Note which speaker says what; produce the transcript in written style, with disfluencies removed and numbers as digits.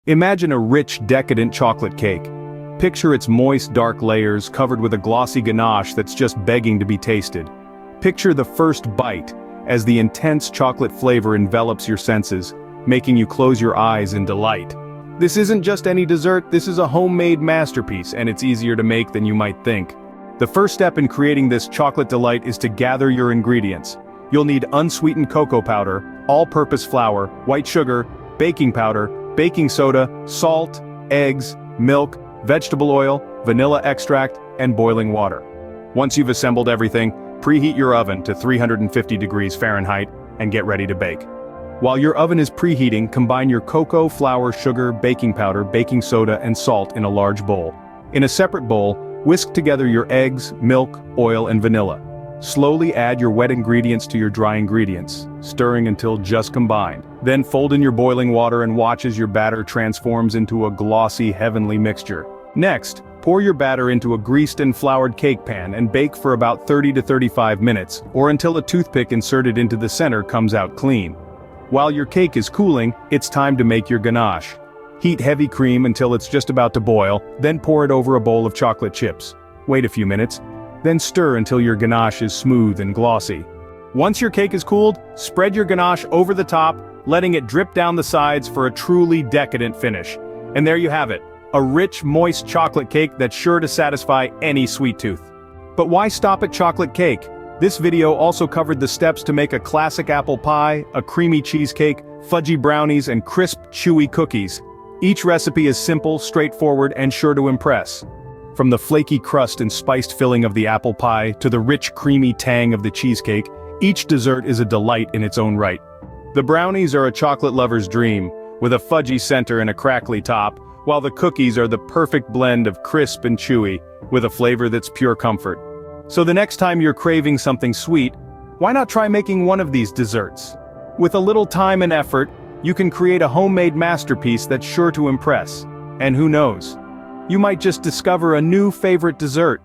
Speaker 1: Imagine a rich, decadent chocolate cake. Picture its moist, dark layers covered with a glossy ganache that's just begging to be tasted. Picture the first bite, as the intense chocolate flavor envelops your senses, making you close your eyes in delight. This isn't just any dessert, this is a homemade masterpiece, and it's easier to make than you might think. The first step in creating this chocolate delight is to gather your ingredients. You'll need unsweetened cocoa powder, all-purpose flour, white sugar, baking powder, baking soda, salt, eggs, milk, vegetable oil, vanilla extract, and boiling water. Once you've assembled everything, preheat your oven to 350 degrees Fahrenheit and get ready to bake. While your oven is preheating, combine your cocoa, flour, sugar, baking powder, baking soda, and salt in a large bowl. In a separate bowl, whisk together your eggs, milk, oil, and vanilla. Slowly add your wet ingredients to your dry ingredients, stirring until just combined. Then fold in your boiling water and watch as your batter transforms into a glossy, heavenly mixture. Next, pour your batter into a greased and floured cake pan and bake for about 30 to 35 minutes, or until a toothpick inserted into the center comes out clean. While your cake is cooling, it's time to make your ganache. Heat heavy cream until it's just about to boil, then pour it over a bowl of chocolate chips. Wait a few minutes, then stir until your ganache is smooth and glossy. Once your cake is cooled, spread your ganache over the top, letting it drip down the sides for a truly decadent finish. And there you have it, a rich, moist chocolate cake that's sure to satisfy any sweet tooth. But why stop at chocolate cake? This video also covered the steps to make a classic apple pie, a creamy cheesecake, fudgy brownies, and crisp, chewy cookies. Each recipe is simple, straightforward, and sure to impress. From the flaky crust and spiced filling of the apple pie to the rich creamy tang of the cheesecake, each dessert is a delight in its own right. The brownies are a chocolate lover's dream, with a fudgy center and a crackly top, while the cookies are the perfect blend of crisp and chewy, with a flavor that's pure comfort. So the next time you're craving something sweet, why not try making one of these desserts? With a little time and effort, you can create a homemade masterpiece that's sure to impress. And who knows? You might just discover a new favorite dessert.